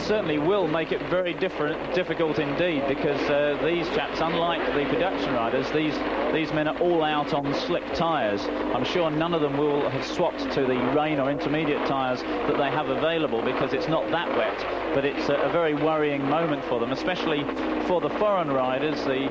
certainly will make it very difficult indeed, because these chaps, unlike the production riders, these men are all out on slick tyres. I'm sure none of them will have swapped to the rain or intermediate tyres that they have available, because it's not that wet. But it's a very worrying moment for them, especially for the foreign riders, the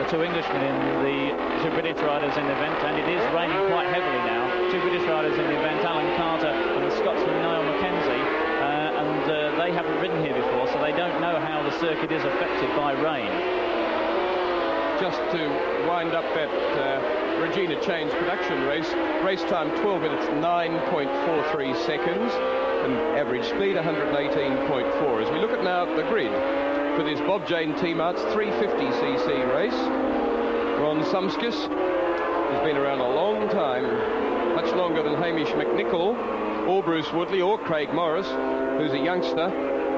two Englishmen in the two British riders in the event, and it is raining quite heavily now. Two British riders in the event, Alan Carter and the Scotsman Niall Mackenzie, and they haven't ridden here before, so they don't know how the circuit is affected by rain. Just to wind up that Regina Chains production race time 12 minutes 9.43 seconds, and average speed 118.4. As we look at now the grid for this Bob Janet-Marts 350cc race, Ron Sumskis has been around a long time, much longer than Hamish McNichol or Bruce Woodley or Craig Morris, who's a youngster.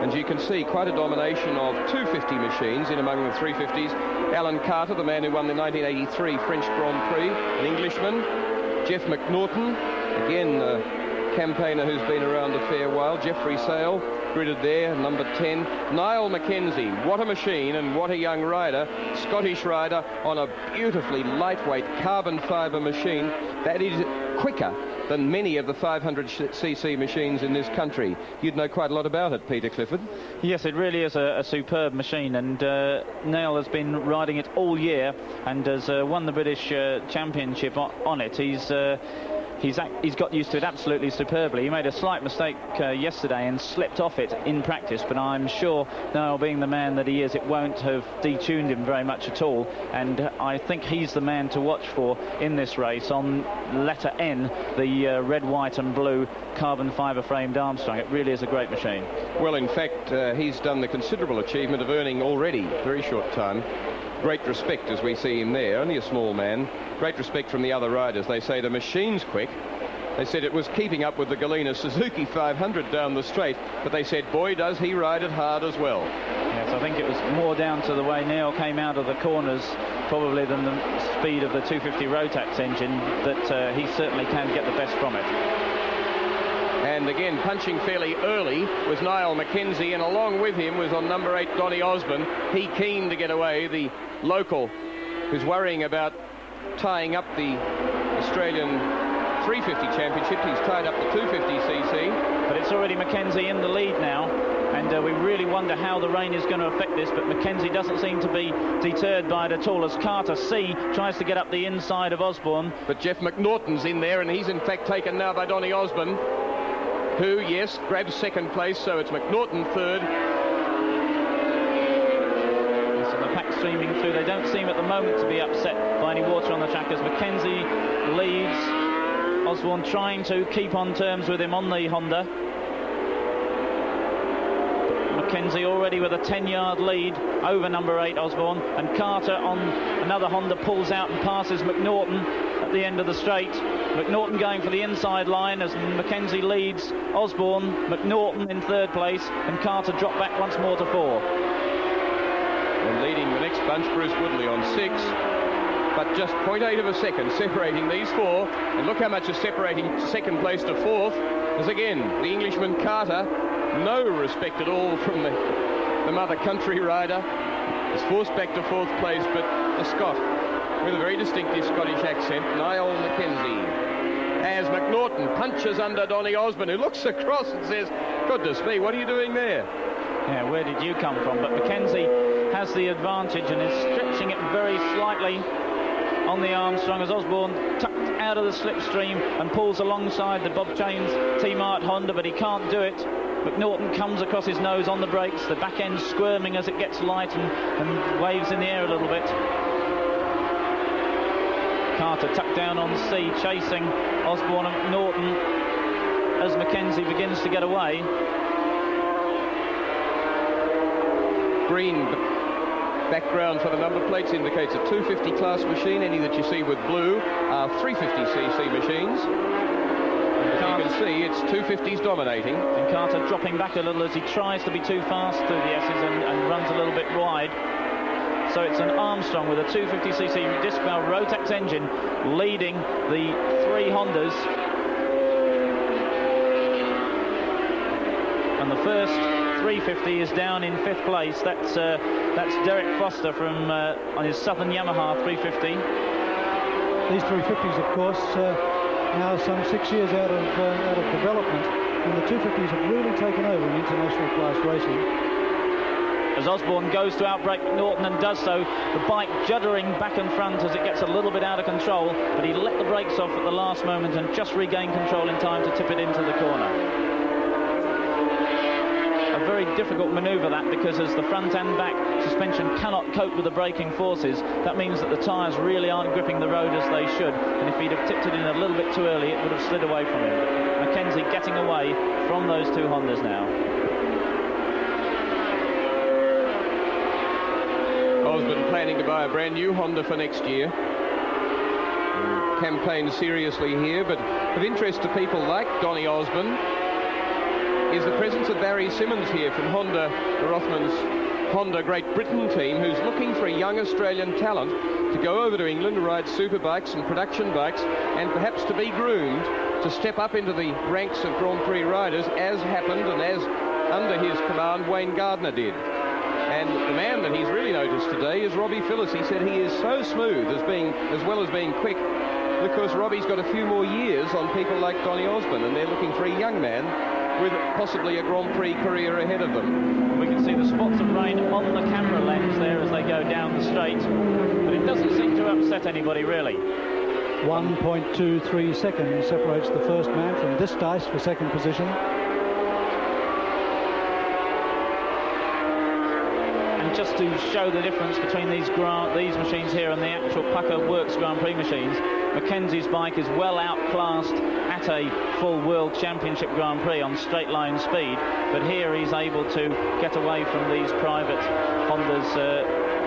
And you can see quite a domination of 250 machines in among the 350s. Alan Carter, the man who won the 1983 French Grand Prix, an Englishman. Jeff McNaughton, again a campaigner who's been around a fair while. Jeffrey Sale, gridded there, number 10. Niall Mackenzie, what a machine and what a young rider. Scottish rider on a beautifully lightweight carbon fibre machine that is quicker than many of the 500cc machines in this country. You'd know quite a lot about it, Peter Clifford. Yes, it really is a superb machine, and Niall has been riding it all year and has won the British Championship on it. He's got used to it absolutely superbly. He made a slight mistake yesterday and slipped off it in practice, but I'm sure Niall, being the man that he is, it won't have detuned him very much at all, and I think he's the man to watch for in this race on letter N, the red, white and blue carbon fibre framed Armstrong. It really is a great machine. Well, in fact, he's done the considerable achievement of earning already, very short time, great respect as we see him there, only a small man. Great respect from the other riders. They say the machine's quick. They said it was keeping up with the Galena Suzuki 500 down the straight, but they said, boy, does he ride it hard as well. Yes, I think it was more down to the way Niall came out of the corners probably than the speed of the 250 Rotax engine, that he certainly can get the best from it. And again, punching fairly early was Niall Mackenzie, and along with him was on number 8, Donny Osborne. He keen to get away, the local who's worrying about tying up the Australian 350 championship. He's tied up the 250cc. But it's already Mackenzie in the lead now, and we really wonder how the rain is going to affect this, but Mackenzie doesn't seem to be deterred by it at all, as Carter C tries to get up the inside of Osborne. But Jeff McNaughton's in there, and he's in fact taken now by Donny Osborne, who, yes, grabs second place, so it's McNaughton third. So the pack streaming through. They don't seem at the moment to be upset by any water on the track, as Mackenzie leads. Osborne trying to keep on terms with him on the Honda. Mackenzie already with a 10-yard lead over number 8 Osborne, and Carter on another Honda pulls out and passes McNaughton at the end of the straight. McNaughton going for the inside line as Mackenzie leads Osborne. McNaughton in third place, and Carter dropped back once more to 4. And leading the next bunch, Bruce Woodley on 6, but just 0.8 of a second separating these 4. And look how much is separating second place to 4th, as again the Englishman Carter, no respect at all from the mother country rider, is forced back to 4th place, but the Scot with a very distinctive Scottish accent, Niall Mackenzie, as McNaughton punches under Donny Osborne, who looks across and says, goodness me, what are you doing there? Yeah, where did you come from? But Mackenzie has the advantage and is stretching it very slightly on the Armstrong, as Osborne tucked out of the slipstream and pulls alongside the Bob Janet-Marts Honda, but he can't do it. McNaughton comes across his nose on the brakes, the back end squirming as it gets light and waves in the air a little bit. Carter tucked down on C, chasing Osborne and McNaughton as Mackenzie begins to get away. Green background for the number plates indicates a 250 class machine. Any that you see with blue are 350cc machines. As you can see, it's 250s dominating. And Carter dropping back a little as he tries to be too fast through the S's and runs a little bit wide. So it's an Armstrong with a 250cc disc valve Rotax engine leading the 3 Hondas. And the first 350 is down in 5th place. That's Derek Foster from on his Southern Yamaha 350. These 350s, of course, now some 6 years out of development, and the 250s have really taken over in international class racing. As Osborne goes to outbrake McNaughton and does so, the bike juddering back and front as it gets a little bit out of control, but he let the brakes off at the last moment and just regained control in time to tip it into the corner. A very difficult manoeuvre that, because as the front and back suspension cannot cope with the braking forces, that means that the tyres really aren't gripping the road as they should, and if he'd have tipped it in a little bit too early, it would have slid away from him. But Mackenzie getting away from those two Hondas now. Osborne planning to buy a brand new Honda for next year. Campaign seriously here, but of interest to people like Donny Osborne is the presence of Barry Simmons here from Honda, Rothman's Honda Great Britain team, who's looking for a young Australian talent to go over to England to ride superbikes and production bikes, and perhaps to be groomed to step up into the ranks of Grand Prix riders, as happened and as under his command Wayne Gardner did. And the man that he's really noticed today is Robbie Phillips. He said he is so smooth as well as being quick, because Robbie's got a few more years on people like Donny Osborne, and they're looking for a young man with possibly a Grand Prix career ahead of them. We can see the spots of rain on the camera lens there as they go down the straight, but it doesn't seem to upset anybody really. 1.23 seconds separates the first man from this dice for second position. Just to show the difference between these machines here and the actual Pucker Works Grand Prix machines, Mackenzie's bike is well outclassed at a full World Championship Grand Prix on straight line speed, but here he's able to get away from these private Hondas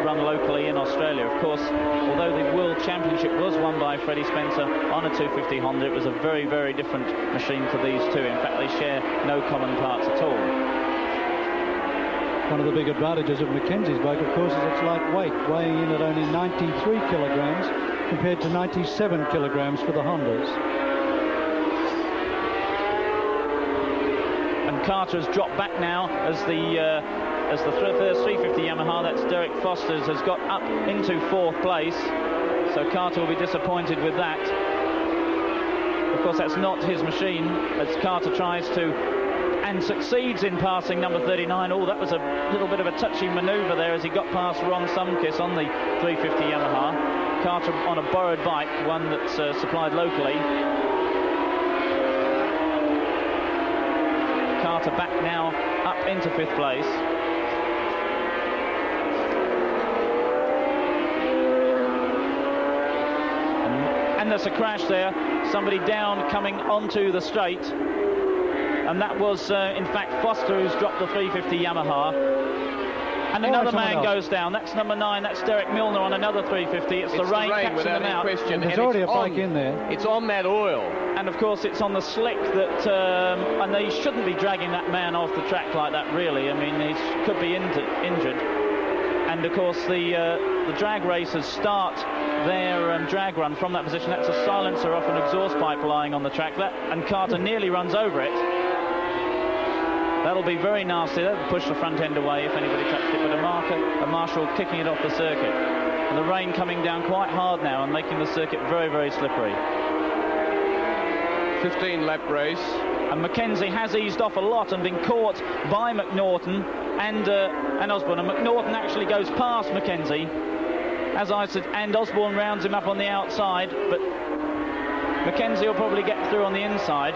run locally in Australia. Of course, although the World Championship was won by Freddie Spencer on a 250 Honda, it was a very, very different machine to these two. In fact, they share no common parts at all. One of the big advantages of Mackenzie's bike, of course, is its lightweight, weighing in at only 93 kilograms compared to 97 kilograms for the Hondas. And Carter has dropped back now as the first 350 Yamaha, that's Derek Foster's, has got up into 4th place. So Carter will be disappointed with that. Of course, that's not his machine, as Carter tries to and succeeds in passing number 39. Oh, that was a little bit of a touchy manoeuvre there as he got past Ron Sumkiss on the 350 Yamaha. Carter on a borrowed bike, one that's supplied locally. Carter back now up into 5th place. And there's a crash there. Somebody down coming onto the straight. And that was, in fact, Foster who's dropped the 350 Yamaha. And another man goes down. That's number 9. That's Derek Milner on another 350. It's the rain catching them out. Question. There's already a bike in there. It's on that oil. And, of course, it's on the slick that... and they shouldn't be dragging that man off the track like that, really. I mean, he could be injured. And, of course, the drag racers start their drag run from that position. That's a silencer off an exhaust pipe lying on the track. And Carter nearly runs over it. That'll be very nasty. That'll push the front end away if anybody touched it, but a marshal kicking it off the circuit. And the rain coming down quite hard now and making the circuit very, very slippery. 15-lap race. And Mackenzie has eased off a lot and been caught by McNaughton and Osborne. And McNaughton actually goes past Mackenzie, as I said, and Osborne rounds him up on the outside, but Mackenzie will probably get through on the inside.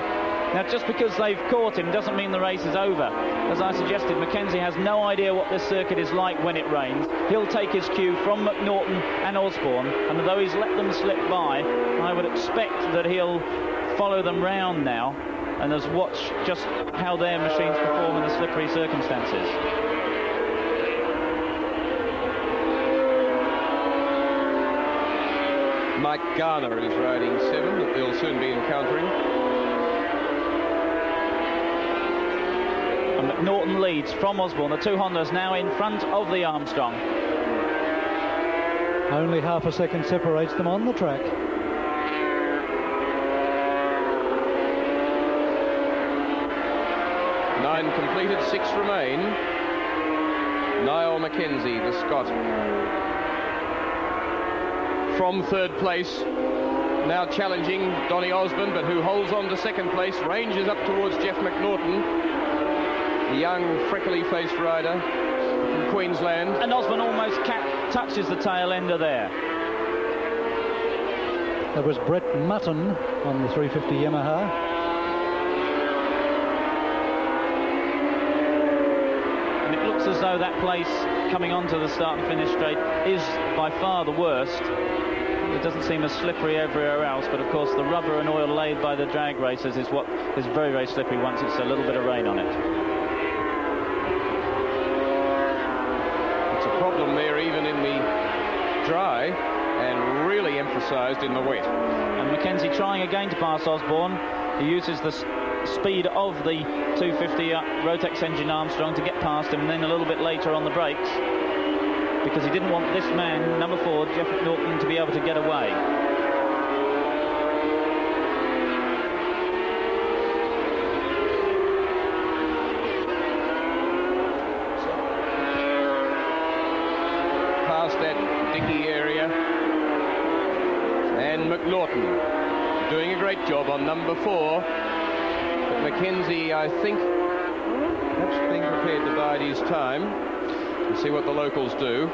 Now, just because they've caught him doesn't mean the race is over. As I suggested, Mackenzie has no idea what this circuit is like when it rains. He'll take his cue from McNaughton and Osborne, and although he's let them slip by, I would expect that he'll follow them round now and just watch just how their machines perform in the slippery circumstances. Mike Garner is riding 7 that they'll soon be encountering. And McNaughton leads from Osborne. The two Hondas now in front of the Armstrong. Only half a second separates them on the track. 9 completed, 6 remain. Niall Mackenzie, the Scot, from third place, now challenging Donny Osborne, but who holds on to second place, ranges up towards Jeff McNaughton, the young freckly-faced rider from Queensland. And Osborne almost touches the tail ender there. That was Brett Mutton on the 350 Yamaha. And it looks as though that place coming onto the start and finish straight is by far the worst. It doesn't seem as slippery everywhere else, but of course the rubber and oil laid by the drag racers is what is very, very slippery once it's a little bit of rain on it. It's a problem there even in the dry, and really emphasised in the wet. And Mackenzie trying again to pass Osborne. He uses the speed of the 250 Rotex engine Armstrong to get past him, and then a little bit later on the brakes, because he didn't want this man, number 4, Jeff McNaughton, to be able to get away. Past that dicky area, and McNaughton doing a great job on number 4. But Mackenzie, I think, perhaps being prepared to bide his time and see what the locals do.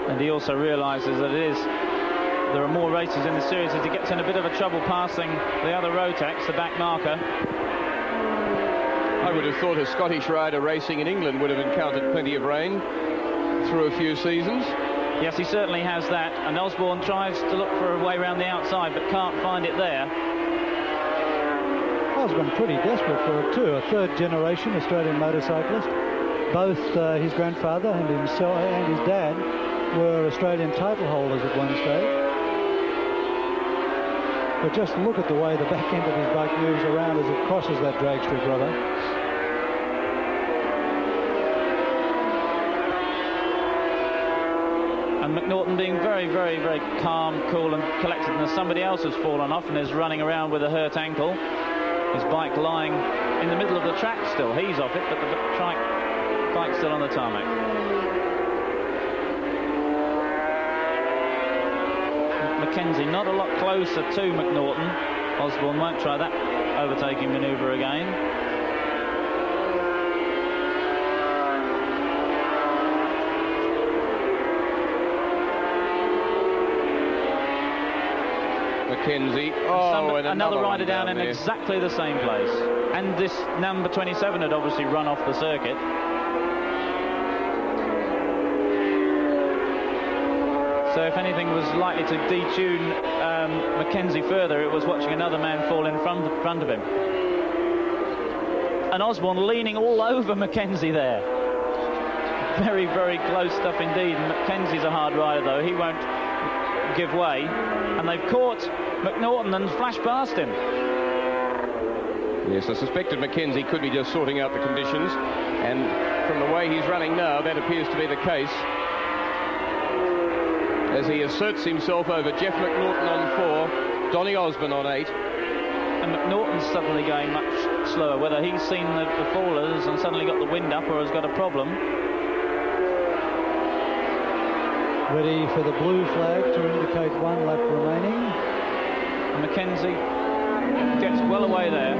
And he also realises that there are more races in the series as he gets in a bit of a trouble passing the other Rotex, the back marker. I would have thought a Scottish rider racing in England would have encountered plenty of rain through a few seasons. Yes, he certainly has that, and Osborne tries to look for a way around the outside but can't find it there. Osborne pretty desperate for it too, a third-generation Australian motorcyclist. Both his grandfather and himself and his dad were Australian title holders at one stage. But just look at the way the back end of his bike moves around as it crosses that drag strip rubber. And McNaughton being very, very, very calm, cool and collected, and as somebody else has fallen off and is running around with a hurt ankle. His bike lying in the middle of the track still. He's off it, but the bike's still on the tarmac. Mackenzie not a lot closer to McNaughton. Osborne won't try that overtaking manoeuvre again. Mackenzie. And another rider down in exactly the same place. And this number 27 had obviously run off the circuit. So if anything was likely to detune Mackenzie further, it was watching another man fall in front of him. And Osborne leaning all over Mackenzie there. Very, very close stuff indeed. Mackenzie's a hard rider though. He won't give way. And they've caught McNaughton and flashed past him. Yes, I suspected Mackenzie could be just sorting out the conditions, and from the way he's running now, that appears to be the case, as he asserts himself over Jeff McNaughton on 4, Donny Osborne on 8. And McNaughton's suddenly going much slower, whether he's seen the fallers and suddenly got the wind up or has got a problem. Ready for the blue flag to indicate 1 lap remaining. And Mackenzie gets well away there.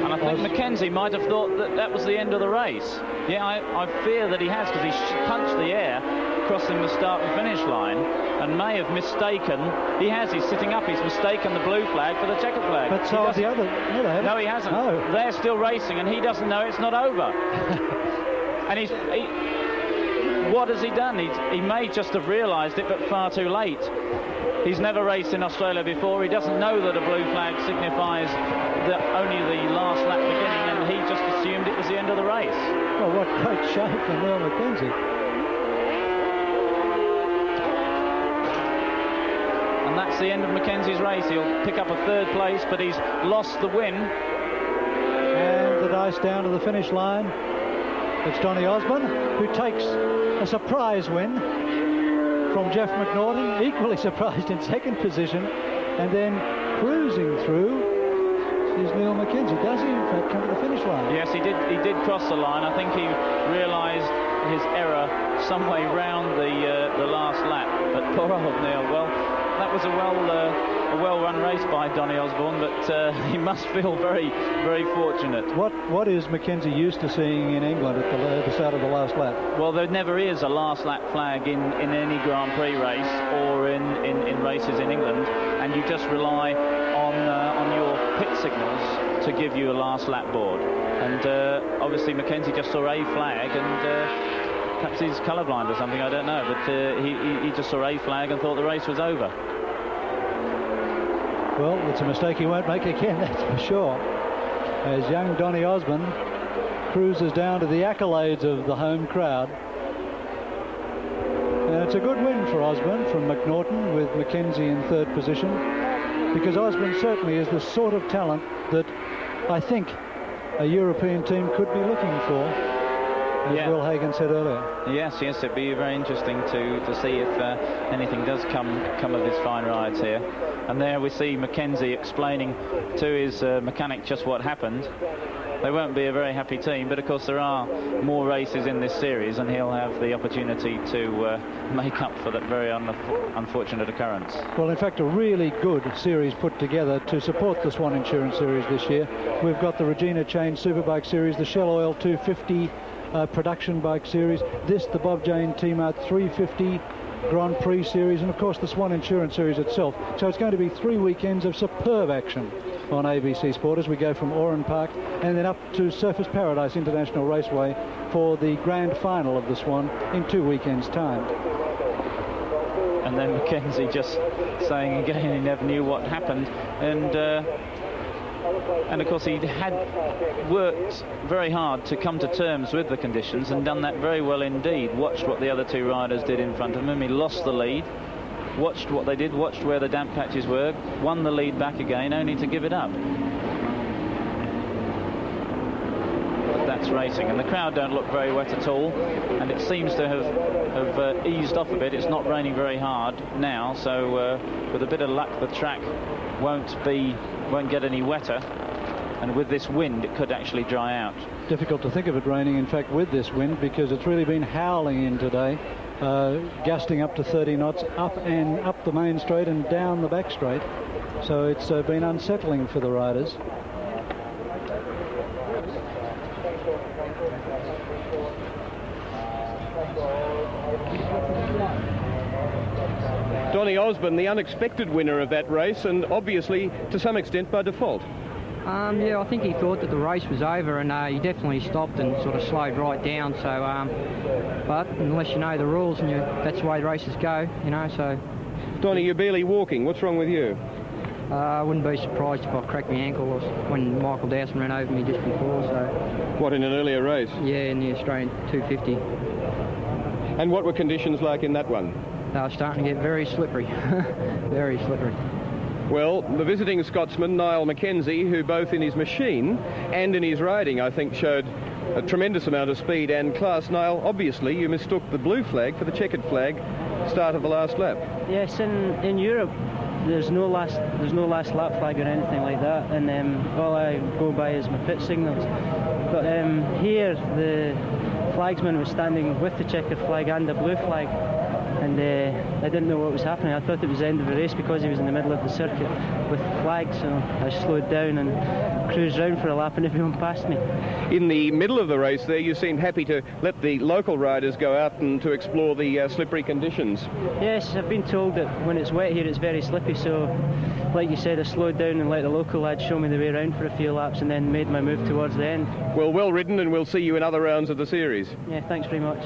And I think Mackenzie might have thought that that was the end of the race. Yeah, I fear that he has, because he punched the air crossing the start and finish line and may have mistaken. He's sitting up, he's mistaken the blue flag for the checkered flag. But so the other... No, they haven't. No, he hasn't. No. They're still racing and he doesn't know it's not over. And what has he done? He may just have realised it, but far too late. He's never raced in Australia before. He doesn't know that a blue flag signifies only the last lap beginning, and he just assumed it was the end of the race. Well, what great shape for Neil Mackenzie. And that's the end of Mackenzie's race. He'll pick up a third place, but he's lost the win. And the dice down to the finish line. It's Donny Osborne, who takes a surprise win from Jeff McNaughton, equally surprised in second position, and then cruising through is Neil Mackenzie. Does he, in fact, come to the finish line? Yes, he did. He did cross the line. I think he realised his error some way round the last lap. But poor old Neil. Well, that was a well-run race by Donny Osborne, but he must feel very, very fortunate. What is Mackenzie used to seeing in England at the start of the last lap? Well, there never is a last lap flag in any Grand Prix race or in races in England, and you just rely on your pit signals to give you a last lap board. And obviously Mackenzie just saw a flag, and perhaps he's colourblind or something, I don't know, but he just saw a flag and thought the race was over. Well, it's a mistake he won't make again, that's for sure. As young Donny Osborne cruises down to the accolades of the home crowd. And it's a good win for Osborne from McNaughton, with Mackenzie in third position, because Osborne certainly is the sort of talent that I think a European team could be looking for, as Will Hagen said earlier. Yes, it'd be very interesting to see if anything does come of his fine rides here. And there we see Mackenzie explaining to his mechanic just what happened. They won't be a very happy team, but of course there are more races in this series, and he'll have the opportunity to make up for that very unfortunate occurrence. Well, in fact, a really good series put together to support the Swan Insurance Series this year. We've got the Regina Chain Superbike Series, the Shell Oil 250 production bike series, the Bob Janet-Marts 350 Grand Prix series, and of course the Swan Insurance Series itself. So it's going to be 3 weekends of superb action on ABC Sport as we go from Oran Park and then up to Surfers Paradise International Raceway for the grand final of the Swan in 2 weekends' time. And then Mackenzie just saying again he never knew what happened, and of course he had worked very hard to come to terms with the conditions and done that very well indeed. Watched what the other two riders did in front of him. He lost the lead, watched what they did, watched where the damp patches were, won the lead back again, only to give it up. But that's racing, and the crowd don't look very wet at all, and it seems to have eased off a bit. It's not raining very hard now, so with a bit of luck the track won't get any wetter, and with this wind it could actually dry out. Difficult to think of it raining, in fact, with this wind, because it's really been howling in today, gusting up to 30 knots up the main straight and down the back straight, so it's been unsettling for the riders. Donny Osborne, the unexpected winner of that race, and obviously to some extent by default. Yeah, I think he thought that the race was over, and he definitely stopped and sort of slowed right down. So, but unless you know the rules, and that's the way the races go, So, Donny, you're barely walking. What's wrong with you? I wouldn't be surprised if I cracked my ankle when Michael Dowson ran over me just before. So. What, in an earlier race? Yeah, in the Australian 250. And what were conditions like in that one? They were starting to get very slippery, very slippery. Well, the visiting Scotsman, Niall Mackenzie, who both in his machine and in his riding, I think, showed a tremendous amount of speed and class. Niall, obviously you mistook the blue flag for the checkered flag, start of the last lap. Yes, in Europe there's no last lap flag or anything like that, and all I go by is my pit signals. But here the flagsman was standing with the checkered flag and the blue flag, and I didn't know what was happening. I thought it was the end of the race because he was in the middle of the circuit with flags, so I slowed down and cruised round for a lap and everyone passed me. In the middle of the race there, you seemed happy to let the local riders go out and to explore the slippery conditions. Yes, I've been told that when it's wet here it's very slippy, so like you said, I slowed down and let the local lads show me the way around for a few laps and then made my move towards the end. Well ridden, and we'll see you in other rounds of the series. Yeah, thanks very much.